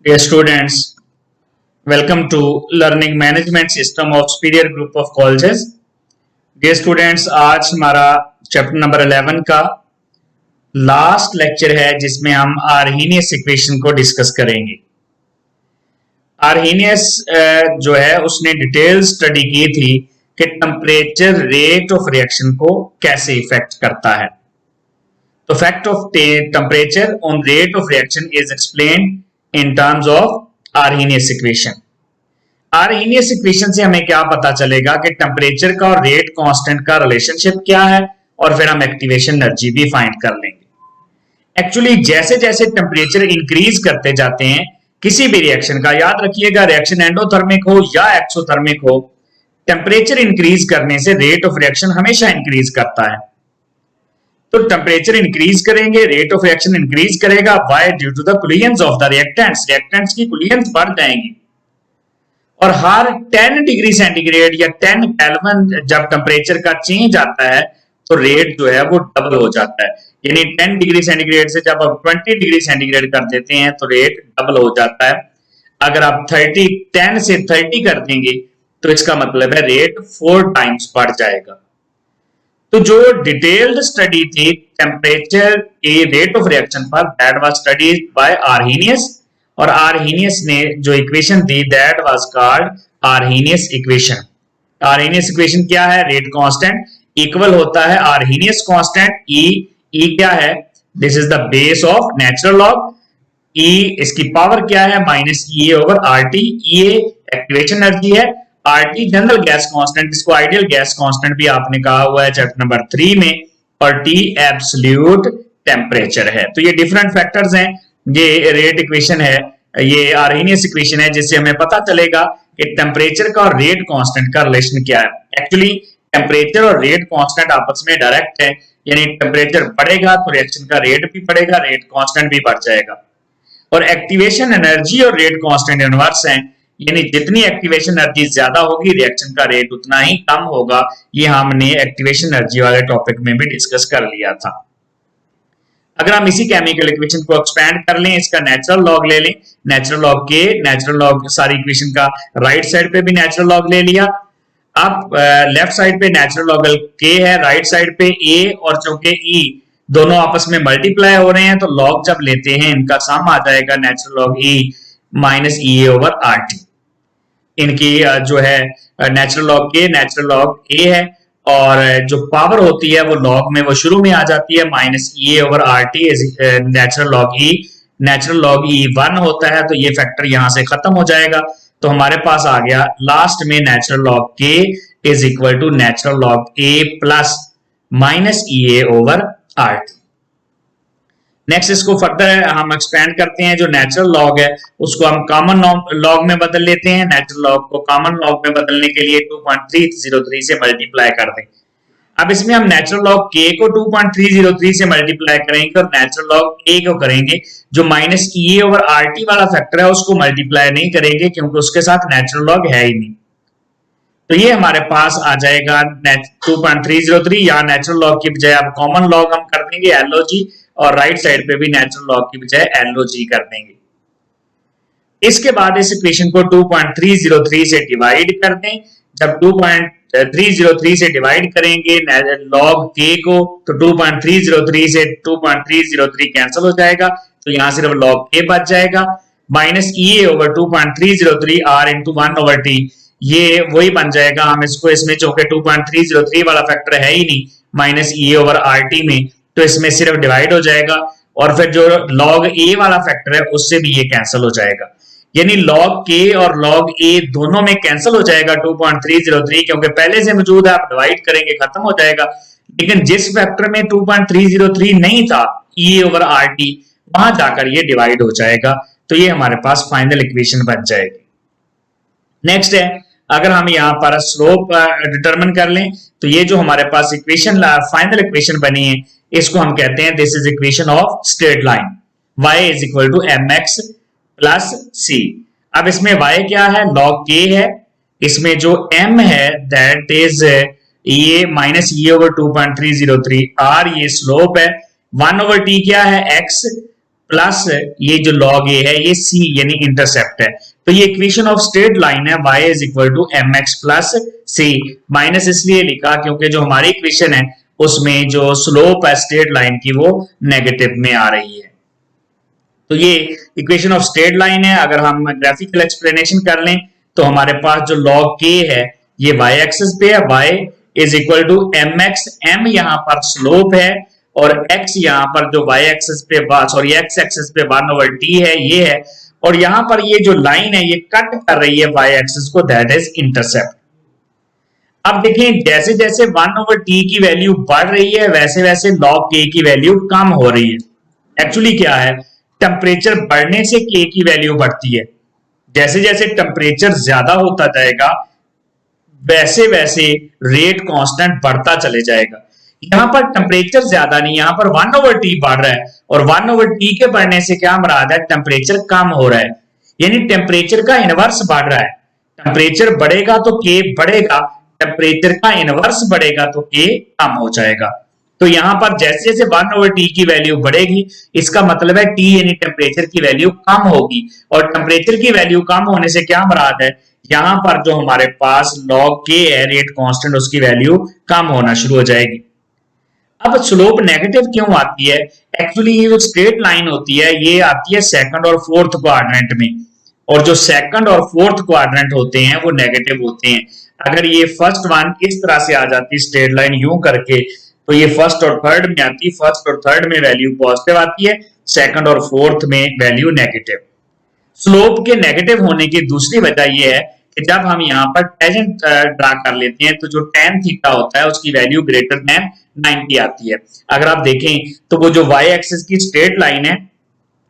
Dear students, welcome to Learning Management System of Superior Group of Colleges. Dear students, आज हमारा chapter number 11 का last lecture है जिसमें हम आर्हीनियस इक्वेशन को डिस्कस करेंगे। आर्हीनियस जो है उसने डिटेल स्टडी की थी कि टेम्परेचर रेट ऑफ रिएक्शन को कैसे इफेक्ट करता है। तो fact of temperature on rate of reaction is explained in terms of Arrhenius equation. Arrhenius equation से हमें क्या पता चलेगा कि टेम्परेचर का और रेट कांस्टेंट का रिलेशनशिप क्या है, और फिर हम एक्टिवेशन एनर्जी भी फाइंड कर लेंगे। एक्चुअली जैसे जैसे टेम्परेचर इंक्रीज करते जाते हैं किसी भी रिएक्शन का, याद रखिएगा रिएक्शन एंडोथर्मिक हो या एक्सोथर्मिक हो, टेम्परेचर इंक्रीज करने से रेट ऑफ रिएक्शन हमेशा इंक्रीज करता है। तो टेम्परेचर इंक्रीज करेंगे, रेट ऑफ रिएक्शन इंक्रीज करेगा। Why? Due to the collisions of the reactants. Reactants की कुलियंस बढ़ जाएंगी और हर 10 डिग्री सेंटीग्रेड या 10 केल्विन जब टेम्परेचर का चेंज आता है तो रेट जो है वो डबल हो जाता है। यानी 10 डिग्री सेंटीग्रेड से जब आप 20 डिग्री सेंटीग्रेड कर देते हैं तो रेट डबल हो जाता है। अगर आप 10 से 30 कर देंगे तो इसका मतलब है रेट 4 टाइम्स बढ़ जाएगा। तो जो डिटेल्ड स्टडी थी टेम्परेचर के रेट ऑफ रिएक्शन पर, that was studied by Arrhenius, और आर्हीनियस ने जो equation the that was called Arrhenius equation. Arrhenius equation क्या है? रेट कांस्टेंट इक्वल होता है आर्हीनियस कांस्टेंट ई। ई क्या है? This is the base of natural log. E इसकी पावर क्या है? Minus E over R T. E activation energy है, आरटी जनरल गैस कांस्टेंट, इसको आइडियल गैस कांस्टेंट भी आपने कहा हुआ है चैप्टर नंबर 3 में, और टी एब्सोल्यूट टेम्परेचर है। तो ये डिफरेंट फैक्टर्स हैं। ये रेट इक्वेशन है, ये आर्हीनियस इक्वेशन है, जिससे हमें पता चलेगा कि टेम्परेचर का और रेट कांस्टेंट का रिलेशन क्या है। एक्चुअली टेम्परेचर और रेट कांस्टेंट आपस में डायरेक्ट है, यानी टेम्परेचर बढ़ेगा तो रिएक्शन का रेट भी बढ़ेगा, रेट कांस्टेंट भी बढ़ जाएगा। और एक्टिवेशन एनर्जी और रेट कांस्टेंट इनवर्स हैं, यानी जितनी एक्टिवेशन एनर्जी ज्यादा होगी रिएक्शन का रेट उतना ही कम होगा। ये हमने एक्टिवेशन एनर्जी वाले टॉपिक में भी डिस्कस कर लिया था। अगर हम इसी केमिकल इक्वेशन को एक्सपेंड कर लें, इसका नेचुरल लॉग ले लें, नेचुरल लॉग के, नेचुरल लॉग सारी इक्वेशन का राइट साइड पे भी नेचुरल लॉग ले लिया। अब लेफ्ट साइड पे नेचुरल लॉग के है, राइट साइड पे ए, और चूंकि ई दोनों आपस में मल्टीप्लाई हो रहे हैं तो लॉग जब लेते हैं इनका सम आ जाएगा natural log E minus E over R T. इनकी जो है नेचुरल लॉग के नेचुरल लॉग ए है, और जो पावर होती है वो लॉग में वो शुरू में आ जाती है, minus E over R T natural log E. Natural log E 1 होता है तो ये फैक्टर यहां से खत्म हो जाएगा। तो हमारे पास आ गया लास्ट में natural log K is equal to natural log A plus minus E over R T. Next इसको फर्दर हम एक्सपेंड करते हैं। जो नेचुरल लॉग है उसको हम कॉमन लॉग में बदल लेते हैं। नेचुरल लॉग को कॉमन लॉग में बदलने के लिए 2.303 से मल्टीप्लाई कर दें। अब इसमें हम नेचुरल लॉग के को 2.303 से मल्टीप्लाई करेंगे और नेचुरल लॉग ए को करेंगे, जो minus E over R T वाला फैक्टर है उसको मल्टीप्लाई नहीं करेंगे क्योंकि उसके साथ नेचुरल लॉग है ही नहीं। तो ये हमारे पास आ जाएगा 2.303, या नेचुरल लॉग की बजाय अब कॉमन लॉग हम कर देंगे एलओजी, और राइट साइड पे भी नेचुरल लॉग की बजाय एलओजी कर देंगे। इसके बाद इस इक्वेशन को 2.303 से डिवाइड कर दें। जब 2.303 से डिवाइड करेंगे लॉग के को तो 2.303 से 2.303 कैंसिल हो जाएगा, तो यहां सिर्फ लॉग के बच जाएगा। Minus E over 2.303 R into 1 over T, ये वही बन जाएगा। हम इसको इसमें चूंकि 2.303 वाला फैक्टर है ही नहीं minus E over R T में, तो इसमें सिर्फ डिवाइड हो जाएगा, और फिर जो लॉग ए वाला फैक्टर है उससे भी ये कैंसिल हो जाएगा। यानी लॉग के और लॉग ए दोनों में कैंसिल हो जाएगा 2.303, क्योंकि पहले से मौजूद है, आप डिवाइड करेंगे खत्म हो जाएगा। लेकिन जिस फैक्टर में 2.303 नहीं था ई ओवर आर टी, वहां जाकर ये डिवाइड हो जाएगा। तो ये हमारे पास फाइनल इक्वेशन बन जाएगी। नेक्स्ट है, अगर हम यहाँ पर स्लोप डिटरमिन कर लें तो ये जो हमारे पास इक्वेशन फाइनल इक्वेशन बनी है इसको हम कहते हैं this is equation of straight line, y is equal to mx plus c। अब इसमें y क्या है? log k है। इसमें जो m है दैट इज ये माइनस ई ओवर 2.303, r ये स्लोप है, 1 ओवर t क्या है? x प्लस ये जो log a है ये c यानी इंटरसेप्ट है। तो ये इक्वेशन ऑफ स्ट्रेट लाइन है y is equal to mx plus c। Minus इसलिए लिखा क्योंकि जो हमारी इक्वेशन है उसमें जो स्लोप है स्ट्रेट लाइन की वो नेगेटिव में आ रही है। तो ये इक्वेशन ऑफ स्ट्रेट लाइन है। अगर हम ग्राफिकल एक्सप्लेनेशन कर लें तो हमारे पास जो log k है ये y एक्सिस पे है, y is equal to mx, m यहाँ पर स्लोप है और x यहाँ पर जो y एक्सिस पे सॉरी x एक्सिस पे 1/t है ये है, और यहाँ पर ये जो लाइन है ये कट कर रही है y एक्सिस को, दैट इज इंटरसेप्ट। अब देखें जैसे जैसे 1/t की वैल्यू बढ़ रही है वैसे वैसे log k की वैल्यू कम हो रही है। एक्चुअली क्या है, टेम्परेचर बढ़ने से k की वैल्यू बढ़ती है। जैसे जैसे टेम्परेचर ज्यादा होता जाएगा वैसे वैसे रेट कांस्टेंट बढ़ता चले जाएगा। यहाँ पर टेम्परेचर ज्यादा नहीं, यहाँ पर 1/t बढ़ रहा है और 1/t के बढ़ने से क्या मुराद है, टेम्परेचर कम हो रहा है, यानी टेम्परेचर का इनवर्स बढ़ रहा है। टेम्परेचर बढ़ेगा तो k बढ़ेगा, टेम्परेचर का इनवर्स बढ़ेगा तो k कम हो जाएगा। तो यहाँ पर जैसे जैसे 1/t की वैल्यू बढ़ेगी इसका मतलब है t यानी टेम्परेचर की वैल्यू कम होगी, और टेम्परेचर की वैल्यू कम होने से क्या मुराद है, यहाँ पर जो हमारे पास log k है रेट कांस्टेंट उसकी वैल्यू कम होना शुरू हो जाएगी। अब स्लोप नेगेटिव क्यों आती है, एक्चुअली ये जो स्ट्रेट लाइन होती है ये आती है सेकंड और फोर्थ क्वाड्रेंट में, और जो सेकंड और फोर्थ क्वाड्रेंट होते हैं वो नेगेटिव होते हैं। अगर ये फर्स्ट वन इस तरह से आ जाती स्ट्रेट लाइन यूं करके तो ये फर्स्ट और थर्ड में आती, फर्स्ट और थर्ड में वैल्यू पॉजिटिव आती है, सेकंड और फोर्थ में वैल्यू नेगेटिव। स्लोप के नेगेटिव होने की दूसरी वजह यह है कि जब हम यहाँ पर टेंजेंट ड्रा कर लेते हैं तो जो tan थीटा होता है उसकी वैल्यू ग्रेटर देन 90 आती है। अगर आप देखें तो वो जो y एक्सिस की स्ट्रेट लाइन है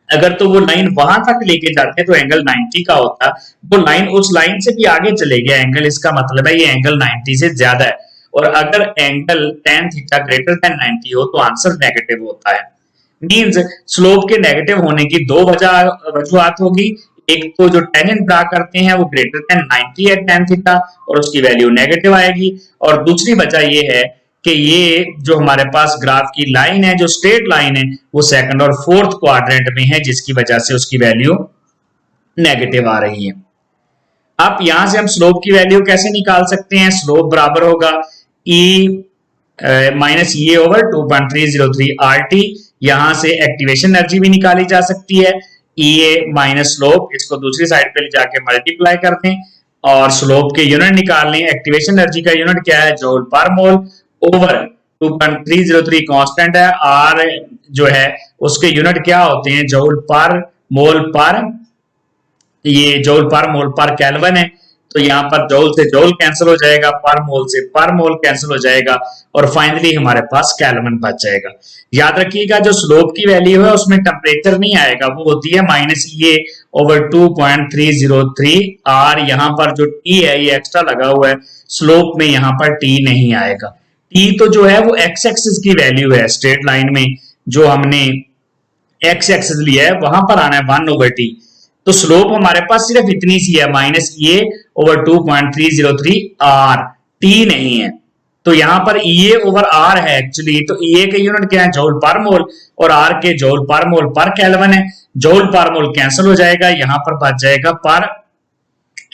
अगर तो वो लाइन वहां तक लेके जाते हैं तो एंगल 90 का होता, वो लाइन उस लाइन से भी आगे चले गया एंगल, इसका मतलब है ये एंगल 90 से ज्यादा है, और अगर angle tan theta greater than 90 हो तो आंसर नेगेटिव होता है। मींस स्लोप के नेगेटिव होने की दो वजूहत होगी, एक तो जो टेंजेंट ड्रा करते हैं वो ग्रेटर देन 90 है tan थीटा और उसकी वैल्यू नेगेटिव आएगी, और दूसरी वजह ये है कि ये जो हमारे पास ग्राफ की लाइन है जो स्ट्रेट लाइन है वो सेकंड और फोर्थ क्वाड्रेंट में है जिसकी वजह से उसकी वैल्यू नेगेटिव आ रही है। अब यहां से हम स्लोप की वैल्यू कैसे निकाल सकते हैं, स्लोप बराबर होगा e minus A over 2.303 RT। यहां से एक्टिवेशन एनर्जी भी निकाली जा सकती है, ए माइनस स्लोप, इसको दूसरी साइड पे ले जाके मल्टीप्लाई कर दें और स्लोप के यूनिट निकाल लें। एक्टिवेशन एनर्जी का यूनिट क्या है, जूल पर मोल ओवर 2.303 कांस्टेंट है, आर जो है उसके यूनिट क्या होते हैं, जूल पर मोल पर, ये जूल पर मोल पर केल्विन है, तो यहाँ पर जूल से जूल कैंसिल हो जाएगा, पर मोल से पर मोल कैंसिल हो जाएगा और फाइनली हमारे पास केल्विन बच जाएगा। याद रखिएगा जो स्लोप की वैल्यू है उसमें टेम्परेचर नहीं आएगा, वो होती है माइनस ए ओवर 2.303 आर। यहाँ पर जो टी है ये एक्स्ट्रा लगा हुआ है, स्लोप में यहाँ पर टी नहीं आएगा। टी तो जो है वो एक्स एक्सिस की वैल्यू है, स्ट्रेट लाइन में जो हमने एक्स एक्सिस लिया है वहां पर आना है 1/t, तो स्लोप हमारे पास सिर्फ इतनी सी है minus A over 2.303 R, T नहीं है। तो यहाँ पर ए ओवर आर है एक्चुअली, तो ए के यूनिट क्या है, जूल पर मोल, और आर के जूल पर मोल पर केल्विन है। जूल पर मोल कैंसिल हो जाएगा, यहाँ पर बच जाएगा पर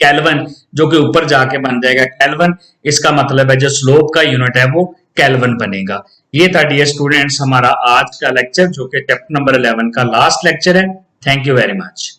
केल्विन जो कि ऊपर जाके बन जाएगा केल्विन। इसका मतलब है जो स्लोप का यूनिट है वो केल्विन बनेगा। ये था डियर स्टूडेंट्स हमारा आज का लेक्चर जो कि चैप्टर नंबर 11 का लास्ट लेक्चर है। Thank you very much.